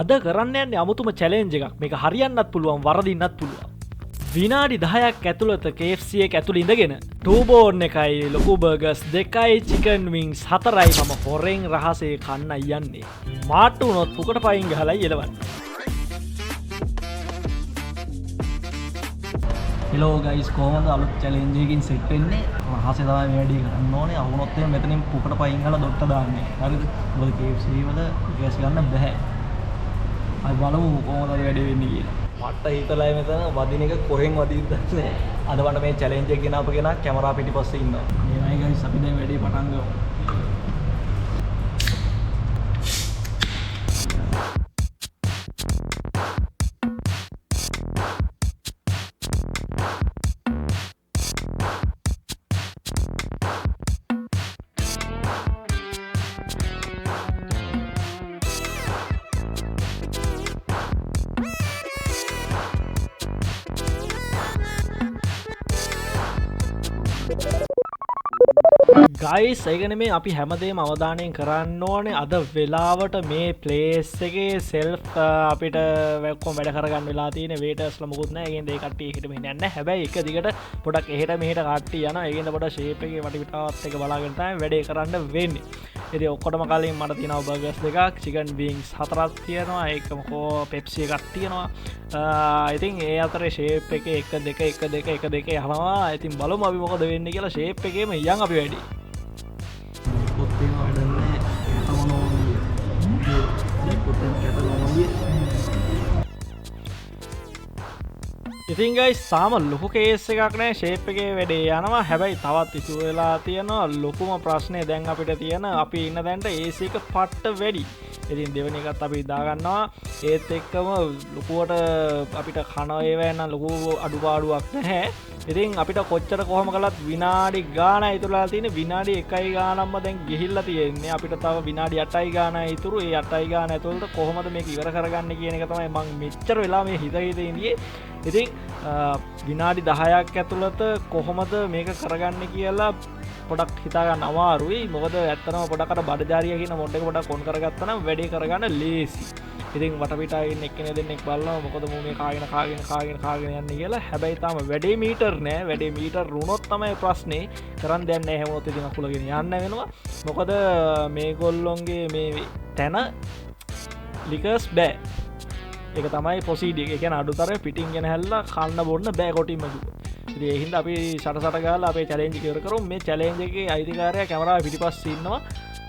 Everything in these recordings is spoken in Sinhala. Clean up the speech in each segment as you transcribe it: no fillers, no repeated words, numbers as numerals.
අද කරන්න යන්නේ අමුතුම චැලෙන්ජ් එකක්. මේක හරියන්නත් පුළුවන් වරදින්නත් පුළුවන්. විනාඩි 10ක් ඇතුළත KFC එක ඇතුළේ ඉඳගෙන ටූබෝන් එකයි ලොකු බර්ගර්ස් දෙකයි චිකන් වින්ග්ස් 4යි මම හොරෙන් රහසේ කන්න යන්නේ. මාට්ටු වුණොත් පුකට පයින් ගහලා එලවන්නේ. හෙලෝ ගයිස් කොහොමද අලුත් චැලෙන්ජ් එකකින් සෙට් වෙන්නේ? රහසේ තමයි මේ වැඩේ කරන්න ඕනේ. අවුනොත් එහෙනම් මෙතනින් පුකට පයින් ගහලා දොට්ට දාන්නේ. හරිද? මොකද KFC වල ගෑස් ගන්න බෑ. අපි බලමු කොහොමද වැඩේ වෙන්නේ කියලා. මට හිතලා මෙතන වදින එක කොහෙන් වදින්ද නැහැ. අද වන්න මේ චැලෙන්ජ් එක ගෙනාපු කෙනා කැමරා පිටිපස්සේ ඉන්නවා. මේයි ගයිස් අපි දැන් වැඩේ පටන් ගමු. ගයිස් ඒකන මේ අපි හැමදේම අවධානයෙන් කරන්න ඕනේ. අද වෙලාවට මේ ප්ලේස් එකේ සෙල්ෆ් අපිට වැක්කොම් වැඩ කරගන්න වෙලා තියෙන වේටර්ස්ලා මොකුත් නැහැ. ඒකෙන්ද ඒ කට්ටිය එහෙට මෙහෙට යන්නේ නැහැ. හැබැයි එක දිගට පොඩක් එහෙට මෙහෙට කට්ටිය යනවා. ඒකෙන්ද පොඩ ෂේප් එකේ වටපිටාවත් එක බලාගෙන තමයි වැඩේ කරන්න වෙන්නේ. ඉතින් ඔක්කොටම කලින් මට තියෙනවා බර්ගර්ස් දෙකක්, චිකන් වින්ග්ස් 4ක් තියෙනවා, ඒකම පෙප්සි එකක් තියෙනවා. ඉතින් ඒ අතරේ ෂේප් එකේ 1 2 1 2 1 2 යනවා. ඉතින් බලමු අපි මොකද වෙන්නේ කියලා. ෂේප් එකේම යන් අපි වැඩි. පොත්තේ වැඩන්නේ තමනෝනිය. පොත්තෙන් කැටනෝනිය. ඉතින් ගයිස් සාම ලොකු කේස් එකක් නෑ. ෂේප් එකේ වැඩේ යනවා. හැබැයි තවත් ඉතුරු වෙලා තියෙනවා ලොකුම ප්‍රශ්නේ දැන් අපිට තියෙන. අපි ඉන්න දැන්ට AC එක පට්ට වැඩි. ඉතින් දෙවෙනි එකත් අපි දාගන්නවා. ඒත් එක්කම ලොකුවට අපිට කන ඒවා නම් ලොකු අඩුපාඩුවක් නැහැ. ඉතින් අපිට කොච්චර කොහොම කළත් විනාඩි ගානයි ඉතුරුලා තියෙන්නේ. විනාඩි 1යි ගානක්ම දැන් ගිහිල්ලා තියෙන්නේ. අපිට තව විනාඩි 8යි ගානයි ඉතුරු. ඒ 8යි ගාන ඇතුළත කොහොමද මේක ඉවර කරගන්නේ කියන එක තමයි මම මෙච්චර වෙලා මේ හිතේ ඉඳියේ. ඉතින් විනාඩි 10ක් ඇතුළත කොහොමද මේක කරගන්නේ කියලා පොඩක් හිතාගන්න අමාරුයි. මොකද ඇත්තටම පොඩකට බඩජාරිය කියන මොඩ් එක පොඩක් ඔන් කරගත්තා නම් වැඩේ කරගන්න ලේසි. ඉතින් වටපිටාවේ ඉන්න එක්කෙනෙක් දෙන්නෙක් බලනවා මොකද මේ කාගෙන යන්නේ කියලා. හැබැයි තාම වැඩේ මීටර් නෑ. වැඩේ මීටර් වුණොත් තමයි ප්‍රශ්නේ. කරන් දෙයක් නෑ. හැමෝත් ඉතින් අකුලගෙන යන්න වෙනවා. මොකද මේගොල්ලොන්ගේ මේ තැන ලිකර්ස් බෑ. ඒක තමයි ප්‍රොසීඩර් එක. ඒ කියන්නේ අඩුතරේ පිටින් ගෙන හැල්ලා කන්න බොන්න බෑ කොටින්ම කිව්වා. ඉතින් ඒ හින්දා අපි සටසට ගාලා අපේ චැලෙන්ජ් එක ඉවර කරමු. මේ චැලෙන්ජ් එකේ අයිතිකාරයා කැමරාව පිටිපස්සේ ඉන්නවා.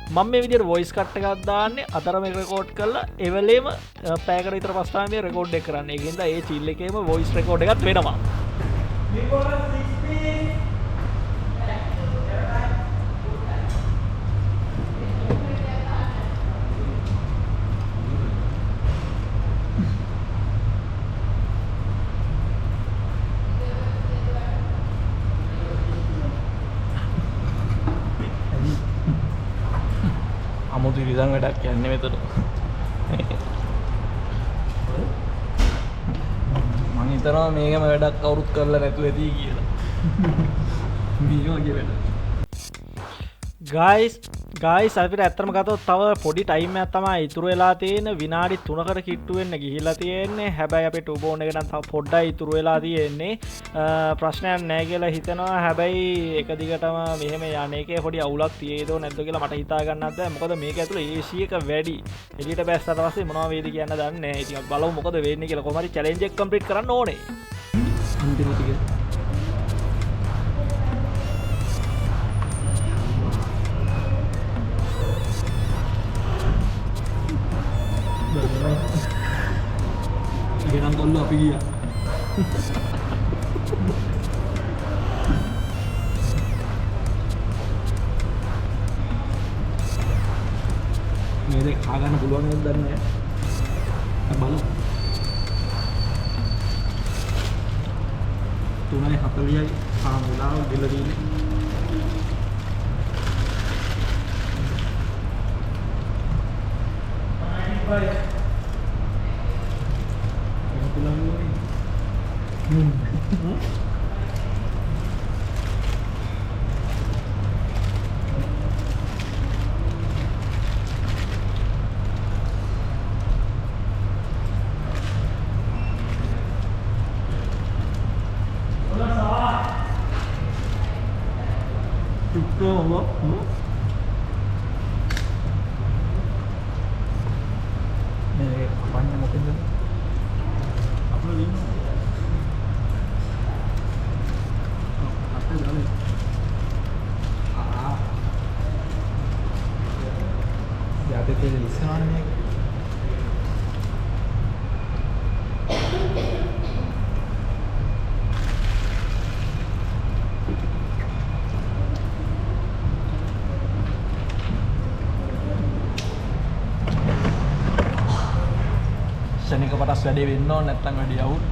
මම මේ විදිහට වොයිස් කට් එකක් දාන්නේ අතර මේක රෙකෝඩ් කරලා ඒ වෙලේම පැයකට විතර පස්සේ තමයි මේ රෙකෝඩ් එක කරන්නේ. ඒකින්ද ඒ චිල් එකේම වොයිස් රෙකෝඩ් එකක් වෙනවා. අමුතු විදන් වැඩක් යන්නේ මෙතන. මං හිතනවා මේකම වැඩක් කවුරුත් කරලා නැතුව ඇති කියලා. මේ වගේ වැඩ. ගයිස් අපිට ඇත්තටම ගත්තොත් තව පොඩි ටයිම් එකක් තමයි ඉතුරු වෙලා තියෙන්නේ. විනාඩි 3කට කිට්ටු වෙන්න ගිහිල්ලා තියෙන්නේ. හැබැයි අපේ ටූබෝන් එක නම් තව පොඩ්ඩයි ඉතුරු වෙලා තියෙන්නේ. ප්‍රශ්නයක් නැහැ කියලා හිතනවා. හැබැයි එක දිගටම මෙහෙම යන්නේ එකේ පොඩි අවුලක් තියෙයිද නැද්ද කියලා මට හිතා ගන්නත් බැහැ. මොකද මේක ඇතුලේ AC එක වැඩි. එළියට බැස්සට පස්සේ මොනවා වේද කියන්න දන්නේ නැහැ. ඉතින් අපි බලමු මොකද වෙන්නේ කියලා. කොහොම හරි චැලෙන්ජ් එක කම්ප්ලීට් කරන්න ඕනේ. අන්තිම ටික ගෙනම් කොල්ල අපි ගියා. මේ දෙක කා ගන්න පුළුවන් නේද දන්නේ නැහැ. බලමු. 3:40යි සාම වෙලාව දෙල දිනේ. බයි. මේ කපන්නේ මොකෙන්ද? අපල දින්න. අපේ දාලේ. යාදේ තේ ඉස්සරහනේ මේක. ශනික පටස් වැඩේ වෙන්න ඕන නැත්නම් වැඩි අවුල්.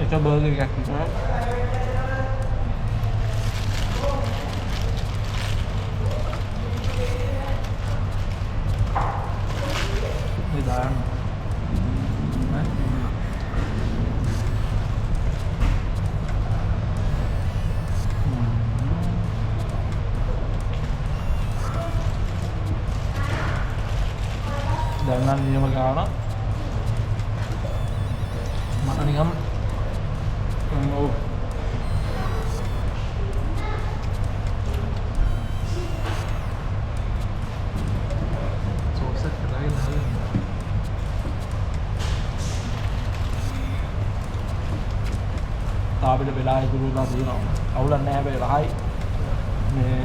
එක බර්ගර් එකක් විතරයි. මේ දාන්න. දැන් නම් නියම ගාන මට නිකම් ඔව් සෝස් එක දාගෙන දාලා තාපෙට වෙලා ඉතුරුලා තියෙනවා අවුලක් නැහැ හැබැයි රහයි මේ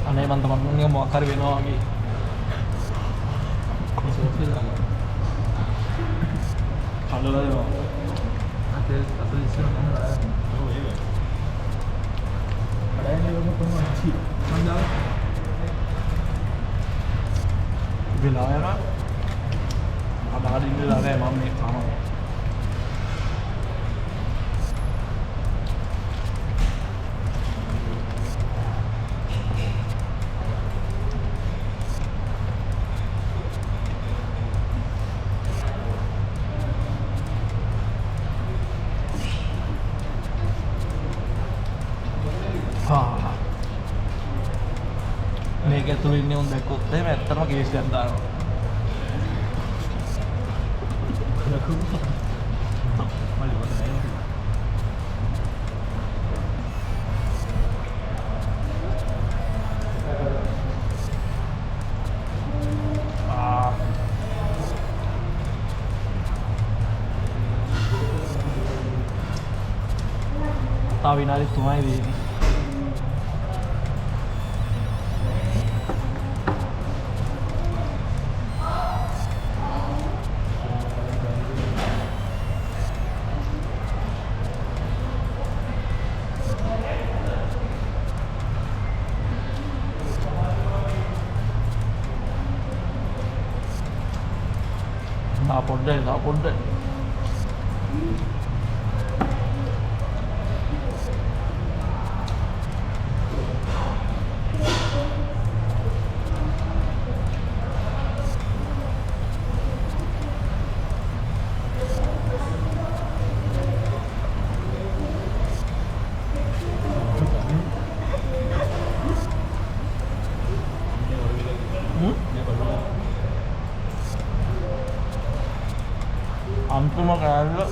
අනේ මන් තමයි මොකක් හරි වෙනවා වගේ කලලා දෙනවා අතේ ඉස්සර මම ඔව් ඒක අරන්නේ වගේ කොහොමද චි මන් දාලා වෙලා යනවා අදාරින් ඉඳලා නැහැ මම මේ කනවා මේක ඇතුළේ ඉන්නේ උන් දැක්කොත් එහෙම ඇත්තටම කේස් එකක් දානවා. තව විනාඩි 3යි වෙන්නේ. Nah, pondek. Ampun makanya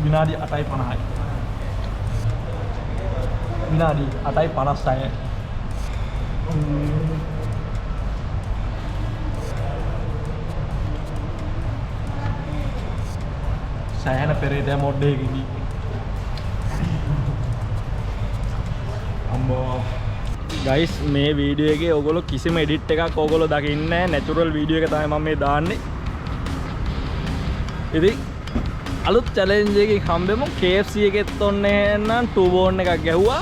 විනාඩි 8:50යි. විනාඩි 8:56. සෑහෙන පෙරේතය මොඩ්ඩේකිදී. අම්බෝ ගයිස් මේ වීඩියෝ එකේ ඔයගොල්ලෝ කිසිම එඩිට් එකක් ඔයගොල්ලෝ දකින්නේ නැහැ. නැචරල් වීඩියෝ එක තමයි මම මේ දාන්නේ. ඉතින් අලුත් චැලෙන්ජ් එකකින් හම්බෙමු. KFC එකෙත් ඔන්නේ නම් 2 බෝන් එකක් ගැහුවා.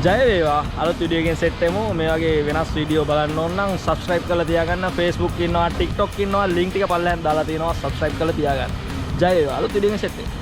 ජය වේවා. අලුත් වීඩියෝ එකකින් සෙට් වෙමු. මේ වගේ වෙනස් වීඩියෝ බලන්න ඕන නම් subscribe කරලා තියාගන්න. Facebook ඉන්නවා, TikTok ඉන්නවා, link ටික පල්ලෙන් දාලා තියෙනවා. subscribe කරලා තියාගන්න. ජය වේවා. අලුත් වීඩියෝ එකකින් සෙට් වෙමු.